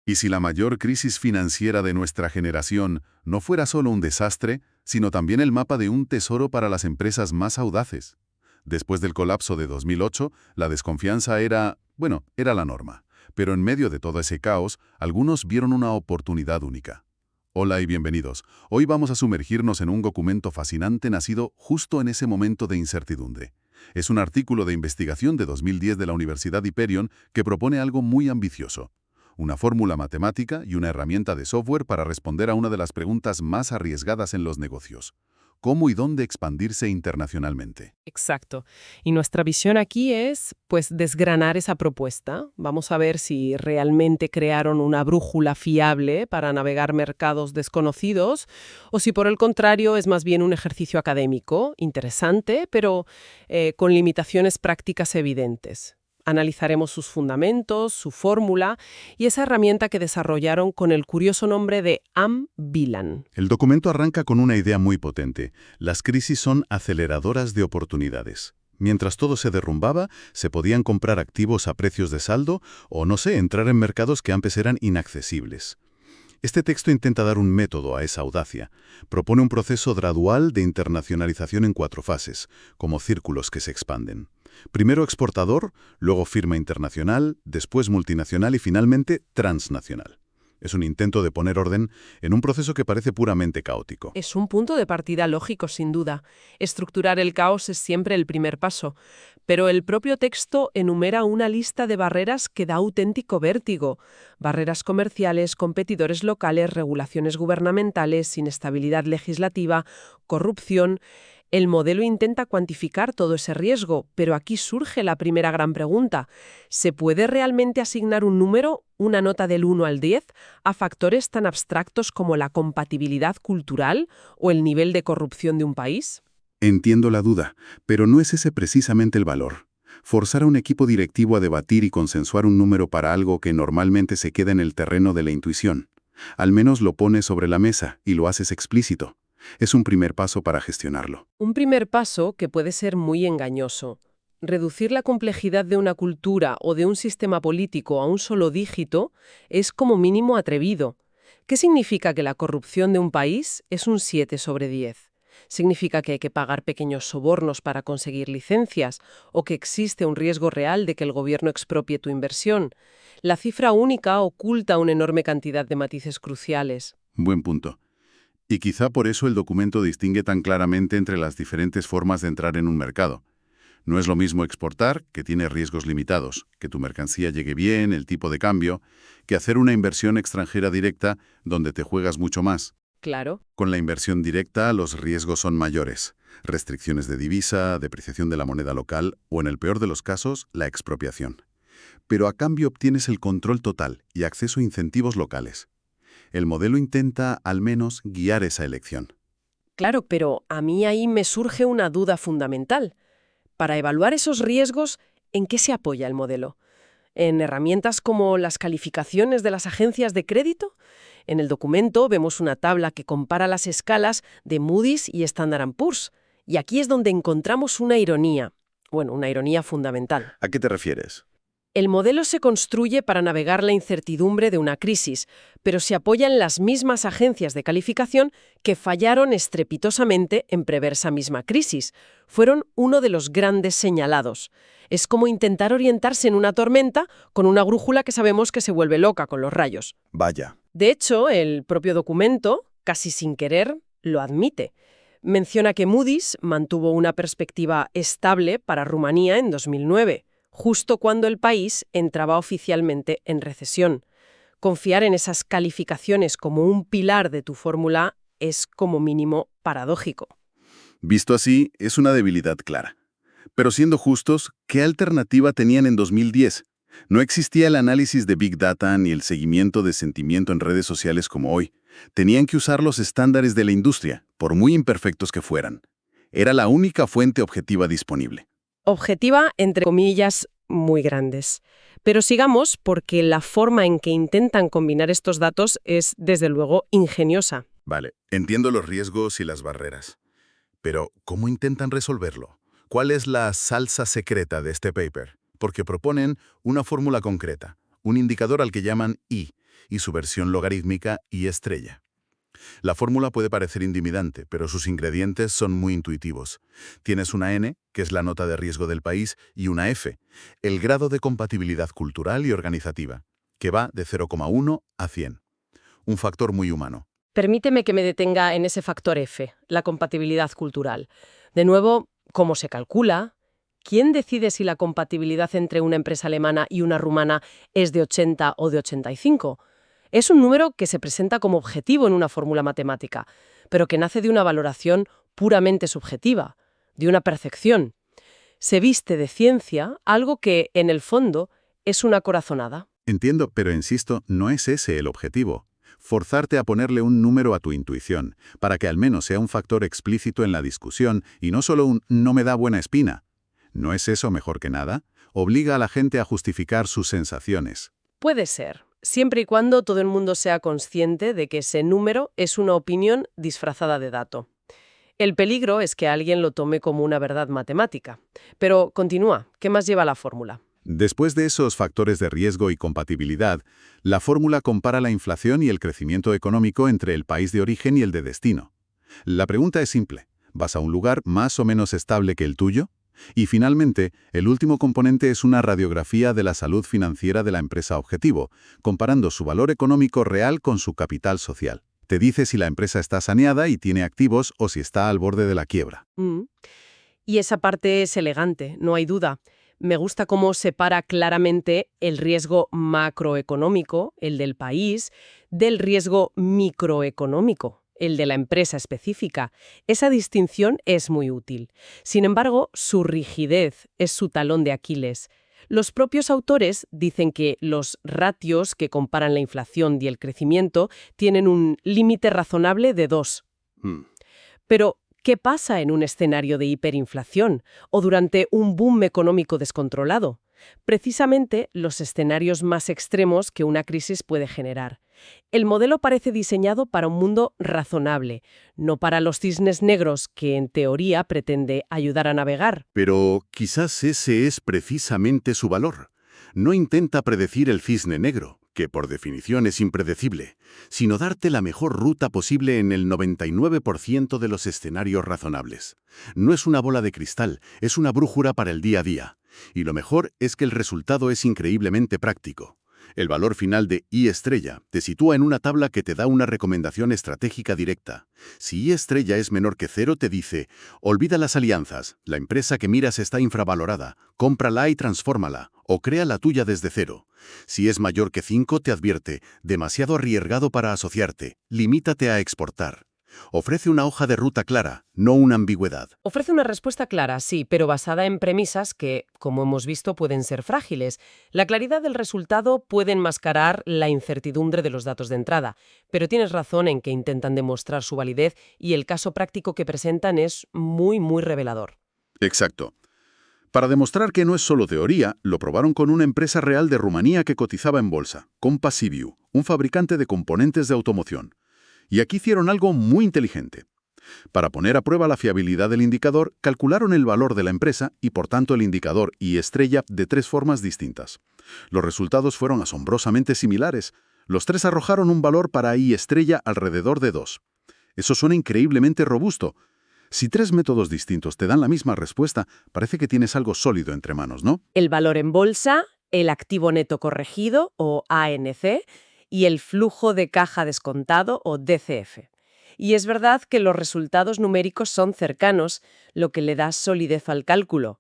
¿Y si la mayor crisis financiera de nuestra generación no fuera solo un desastre, sino también el mapa de un tesoro para las empresas más audaces? Después del colapso de 2008, la desconfianza era la norma. Pero en medio de todo ese caos, algunos vieron una oportunidad única. Hola y bienvenidos. Hoy vamos a sumergirnos en un documento fascinante nacido justo en ese momento de incertidumbre. Es un artículo de investigación de 2010 de la Universidad Hyperion que propone algo muy ambicioso: una fórmula matemática y una herramienta de software para responder a una de las preguntas más arriesgadas en los negocios: ¿cómo y dónde expandirse internacionalmente? Exacto. Y nuestra visión aquí es, pues, desgranar esa propuesta. Vamos a ver si realmente crearon una brújula fiable para navegar mercados desconocidos o si por el contrario es más bien un ejercicio académico, interesante, pero con limitaciones prácticas evidentes. Analizaremos sus fundamentos, su fórmula y esa herramienta que desarrollaron con el curioso nombre de AMBILAN. El documento arranca con una idea muy potente: las crisis son aceleradoras de oportunidades. Mientras todo se derrumbaba, se podían comprar activos a precios de saldo o, no sé, entrar en mercados que antes eran inaccesibles. Este texto intenta dar un método a esa audacia. Propone un proceso gradual de internacionalización en 4 fases, como círculos que se expanden. Primero exportador, luego firma internacional, después multinacional y finalmente transnacional. Es un intento de poner orden en un proceso que parece puramente caótico. Es un punto de partida lógico, sin duda. Estructurar el caos es siempre el primer paso, pero el propio texto enumera una lista de barreras que da auténtico vértigo. Barreras comerciales, competidores locales, regulaciones gubernamentales, inestabilidad legislativa, corrupción. El modelo intenta cuantificar todo ese riesgo, pero aquí surge la primera gran pregunta: ¿se puede realmente asignar un número, una nota del 1 al 10, a factores tan abstractos como la compatibilidad cultural o el nivel de corrupción de un país? Entiendo la duda, pero no es ese precisamente el valor. Forzar a un equipo directivo a debatir y consensuar un número para algo que normalmente se queda en el terreno de la intuición. Al menos lo pones sobre la mesa y lo haces explícito. Es un primer paso para gestionarlo. Un primer paso que puede ser muy engañoso. Reducir la complejidad de una cultura o de un sistema político a un solo dígito es como mínimo atrevido. ¿Qué significa que la corrupción de un país es un 7 sobre 10? ¿Significa que hay que pagar pequeños sobornos para conseguir licencias o que existe un riesgo real de que el gobierno expropie tu inversión? La cifra única oculta una enorme cantidad de matices cruciales. Buen punto. Y quizá por eso el documento distingue tan claramente entre las diferentes formas de entrar en un mercado. No es lo mismo exportar, que tiene riesgos limitados, que tu mercancía llegue bien, el tipo de cambio, que hacer una inversión extranjera directa donde te juegas mucho más. Claro. Con la inversión directa, los riesgos son mayores: restricciones de divisa, depreciación de la moneda local o, en el peor de los casos, la expropiación. Pero a cambio obtienes el control total y acceso a incentivos locales. El modelo intenta, al menos, guiar esa elección. Claro, pero a mí ahí me surge una duda fundamental. Para evaluar esos riesgos, ¿en qué se apoya el modelo? ¿En herramientas como las calificaciones de las agencias de crédito? En el documento vemos una tabla que compara las escalas de Moody's y Standard Poor's. Y aquí es donde encontramos una ironía. Bueno, una ironía fundamental. ¿A qué te refieres? El modelo se construye para navegar la incertidumbre de una crisis, pero se apoya en las mismas agencias de calificación que fallaron estrepitosamente en prever esa misma crisis. Fueron uno de los grandes señalados. Es como intentar orientarse en una tormenta con una brújula que sabemos que se vuelve loca con los rayos. Vaya. De hecho, el propio documento, casi sin querer, lo admite. Menciona que Moody's mantuvo una perspectiva estable para Rumanía en 2009. Justo cuando el país entraba oficialmente en recesión. Confiar en esas calificaciones como un pilar de tu fórmula es como mínimo paradójico. Visto así, es una debilidad clara. Pero siendo justos, ¿qué alternativa tenían en 2010? No existía el análisis de Big Data ni el seguimiento de sentimiento en redes sociales como hoy. Tenían que usar los estándares de la industria, por muy imperfectos que fueran. Era la única fuente objetiva disponible. Objetiva, entre comillas, muy grandes. Pero sigamos, porque la forma en que intentan combinar estos datos es, desde luego, ingeniosa. Vale, entiendo los riesgos y las barreras. Pero, ¿cómo intentan resolverlo? ¿Cuál es la salsa secreta de este paper? Porque proponen una fórmula concreta, un indicador al que llaman I, y su versión logarítmica Y estrella. La fórmula puede parecer intimidante, pero sus ingredientes son muy intuitivos. Tienes una N, que es la nota de riesgo del país, y una F, el grado de compatibilidad cultural y organizativa, que va de 0,1 a 100. Un factor muy humano. Permíteme que me detenga en ese factor F, la compatibilidad cultural. De nuevo, ¿cómo se calcula? ¿Quién decide si la compatibilidad entre una empresa alemana y una rumana es de 80 o de 85? Es un número que se presenta como objetivo en una fórmula matemática, pero que nace de una valoración puramente subjetiva, de una percepción. Se viste de ciencia algo que, en el fondo, es una corazonada. Entiendo, pero insisto, no es ese el objetivo. Forzarte a ponerle un número a tu intuición, para que al menos sea un factor explícito en la discusión y no solo un «no me da buena espina». ¿No es eso mejor que nada? Obliga a la gente a justificar sus sensaciones. Puede ser, siempre y cuando todo el mundo sea consciente de que ese número es una opinión disfrazada de dato. El peligro es que alguien lo tome como una verdad matemática. Pero continúa, ¿qué más lleva la fórmula? Después de esos factores de riesgo y compatibilidad, la fórmula compara la inflación y el crecimiento económico entre el país de origen y el de destino. La pregunta es simple. ¿Vas a un lugar más o menos estable que el tuyo? Y finalmente, el último componente es una radiografía de la salud financiera de la empresa objetivo, comparando su valor económico real con su capital social. Te dice si la empresa está saneada y tiene activos o si está al borde de la quiebra. Y esa parte es elegante, no hay duda. Me gusta cómo separa claramente el riesgo macroeconómico, el del país, del riesgo microeconómico, el de la empresa específica. Esa distinción es muy útil. Sin embargo, su rigidez es su talón de Aquiles. Los propios autores dicen que los ratios que comparan la inflación y el crecimiento tienen un límite razonable de 2. Pero, ¿qué pasa en un escenario de hiperinflación o durante un boom económico descontrolado? Precisamente los escenarios más extremos que una crisis puede generar. El modelo parece diseñado para un mundo razonable, no para los cisnes negros que en teoría pretende ayudar a navegar. Pero quizás ese es precisamente su valor. No intenta predecir el cisne negro, que por definición es impredecible, sino darte la mejor ruta posible en el 99% de los escenarios razonables. No es una bola de cristal, es una brújula para el día a día. Y lo mejor es que el resultado es increíblemente práctico. El valor final de I estrella te sitúa en una tabla que te da una recomendación estratégica directa. Si I estrella es menor que 0, te dice, olvida las alianzas, la empresa que miras está infravalorada, cómprala y transfórmala, o crea la tuya desde 0. Si es mayor que 5, te advierte, demasiado arriesgado para asociarte, limítate a exportar. Ofrece una hoja de ruta clara, no una ambigüedad. Ofrece una respuesta clara, sí, pero basada en premisas que, como hemos visto, pueden ser frágiles. La claridad del resultado puede enmascarar la incertidumbre de los datos de entrada, pero tienes razón en que intentan demostrar su validez y el caso práctico que presentan es muy revelador. Exacto. Para demostrar que no es solo teoría, lo probaron con una empresa real de Rumanía que cotizaba en bolsa, Compasiviu, un fabricante de componentes de automoción. Y aquí hicieron algo muy inteligente. Para poner a prueba la fiabilidad del indicador, calcularon el valor de la empresa y por tanto el indicador I estrella de 3 formas distintas. Los resultados fueron asombrosamente similares. Los 3 arrojaron un valor para I estrella alrededor de 2. Eso suena increíblemente robusto. Si 3 métodos distintos te dan la misma respuesta, parece que tienes algo sólido entre manos, ¿no? El valor en bolsa, el activo neto corregido, o ANC, y el flujo de caja descontado, o DCF. Y es verdad que los resultados numéricos son cercanos, lo que le da solidez al cálculo.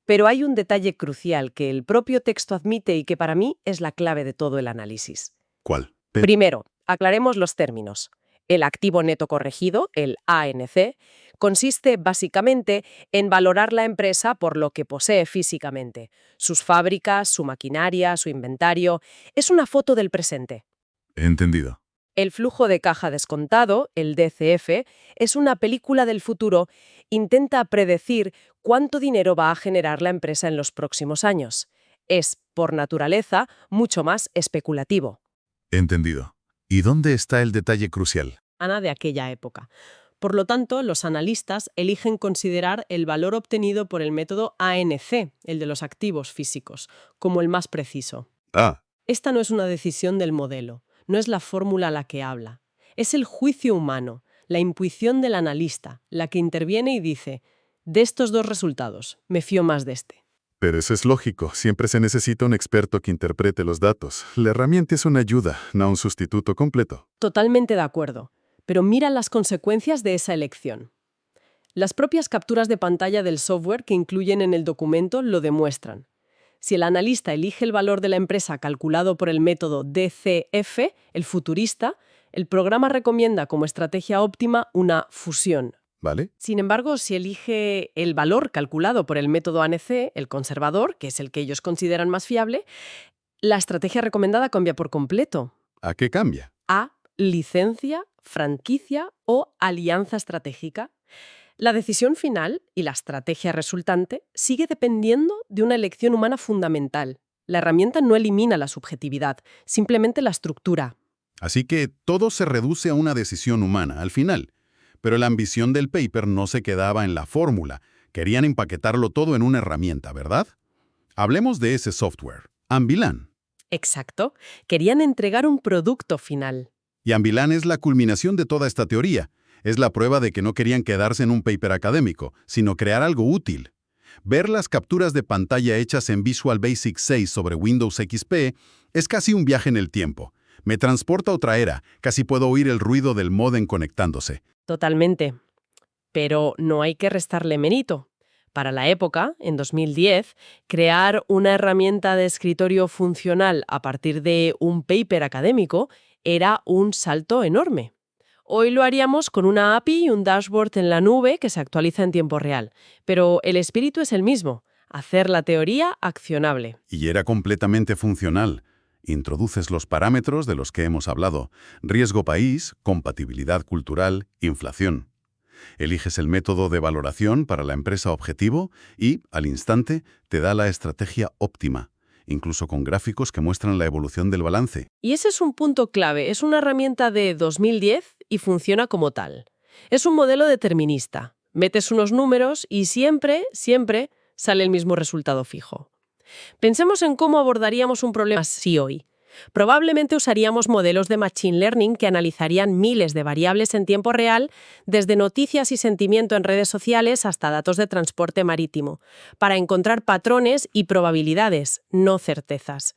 Pero hay un detalle crucial que el propio texto admite y que para mí es la clave de todo el análisis. ¿Cuál? Primero, aclaremos los términos. El activo neto corregido, el ANC, consiste básicamente en valorar la empresa por lo que posee físicamente. Sus fábricas, su maquinaria, su inventario. Es una foto del presente. Entendido. El flujo de caja descontado, el DCF, es una película del futuro. Intenta predecir cuánto dinero va a generar la empresa en los próximos años. Es, por naturaleza, mucho más especulativo. Entendido. ¿Y dónde está el detalle crucial? Ana de aquella época. Por lo tanto, los analistas eligen considerar el valor obtenido por el método ANC, el de los activos físicos, como el más preciso. Ah, Esta no es una decisión del modelo. no es la fórmula la que habla. Es el juicio humano, la intuición del analista, la que interviene y dice, de estos dos resultados, me fío más de este. Pero eso es lógico, siempre se necesita un experto que interprete los datos. La herramienta es una ayuda, no un sustituto completo. Totalmente de acuerdo, pero mira las consecuencias de esa elección. Las propias capturas de pantalla del software que incluyen en el documento lo demuestran. Si el analista elige el valor de la empresa calculado por el método DCF, el futurista, el programa recomienda como estrategia óptima una fusión. ¿Vale? Sin embargo, si elige el valor calculado por el método ANC, el conservador, que es el que ellos consideran más fiable, la estrategia recomendada cambia por completo. ¿A qué cambia? A, licencia, franquicia o alianza estratégica. La decisión final y la estrategia resultante sigue dependiendo de una elección humana fundamental. La herramienta no elimina la subjetividad, simplemente la estructura. Así que todo se reduce a una decisión humana, al final. Pero la ambición del paper no se quedaba en la fórmula. Querían empaquetarlo todo en una herramienta, ¿verdad? Hablemos de ese software, Ambilan. Exacto. Querían entregar un producto final. Y Ambilan es la culminación de toda esta teoría. Es la prueba de que no querían quedarse en un paper académico, sino crear algo útil. Ver las capturas de pantalla hechas en Visual Basic 6 sobre Windows XP es casi un viaje en el tiempo. Me transporta a otra era, casi puedo oír el ruido del módem conectándose. Totalmente. Pero no hay que restarle mérito. Para la época, en 2010, crear una herramienta de escritorio funcional a partir de un paper académico era un salto enorme. Hoy lo haríamos con una API y un dashboard en la nube que se actualiza en tiempo real. Pero el espíritu es el mismo, hacer la teoría accionable. Y era completamente funcional. Introduces los parámetros de los que hemos hablado: riesgo país, compatibilidad cultural, inflación. Eliges el método de valoración para la empresa objetivo y, al instante, te da la estrategia óptima, incluso con gráficos que muestran la evolución del balance. Y ese es un punto clave. Es una herramienta de 2010 y funciona como tal. Es un modelo determinista. Metes unos números y siempre sale el mismo resultado fijo. Pensemos en cómo abordaríamos un problema así hoy. Probablemente usaríamos modelos de Machine Learning que analizarían miles de variables en tiempo real, desde noticias y sentimiento en redes sociales hasta datos de transporte marítimo, para encontrar patrones y probabilidades, no certezas.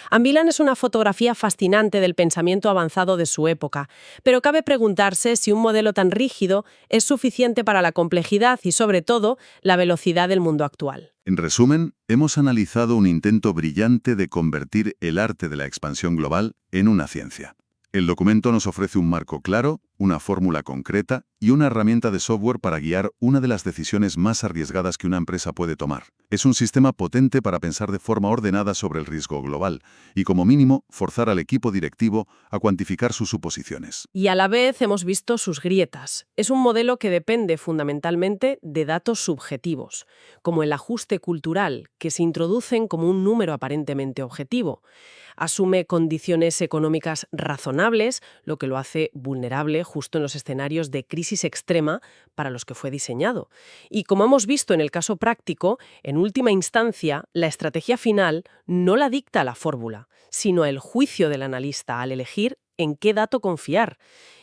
Ambilan es una fotografía fascinante del pensamiento avanzado de su época, pero cabe preguntarse si un modelo tan rígido es suficiente para la complejidad y, sobre todo, la velocidad del mundo actual. En resumen, hemos analizado un intento brillante de convertir el arte de la expansión global en una ciencia. El documento nos ofrece un marco claro, una fórmula concreta y una herramienta de software para guiar una de las decisiones más arriesgadas que una empresa puede tomar. Es un sistema potente para pensar de forma ordenada sobre el riesgo global y, como mínimo, forzar al equipo directivo a cuantificar sus suposiciones. Y a la vez hemos visto sus grietas. Es un modelo que depende fundamentalmente de datos subjetivos, como el ajuste cultural, que se introducen como un número aparentemente objetivo. Asume condiciones económicas razonables, lo que lo hace vulnerable justo en los escenarios de crisis extrema para los que fue diseñado. Y como hemos visto en el caso práctico, en última instancia, la estrategia final no la dicta la fórmula, sino el juicio del analista al elegir en qué dato confiar.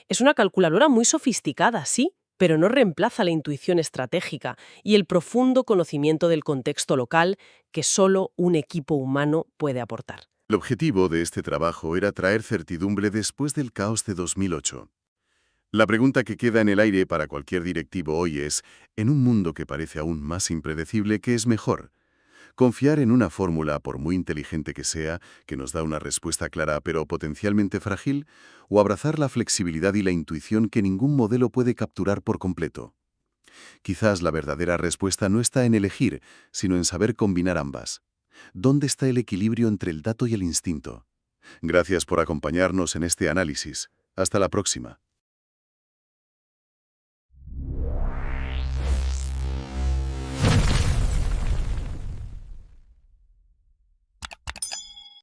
Es una calculadora muy sofisticada, sí, pero no reemplaza la intuición estratégica y el profundo conocimiento del contexto local que solo un equipo humano puede aportar. El objetivo de este trabajo era traer certidumbre después del caos de 2008. La pregunta que queda en el aire para cualquier directivo hoy es, en un mundo que parece aún más impredecible, ¿qué es mejor? ¿Confiar en una fórmula, por muy inteligente que sea, que nos da una respuesta clara pero potencialmente frágil? ¿O abrazar la flexibilidad y la intuición que ningún modelo puede capturar por completo? Quizás la verdadera respuesta no está en elegir, sino en saber combinar ambas. ¿Dónde está el equilibrio entre el dato y el instinto? Gracias por acompañarnos en este análisis. Hasta la próxima.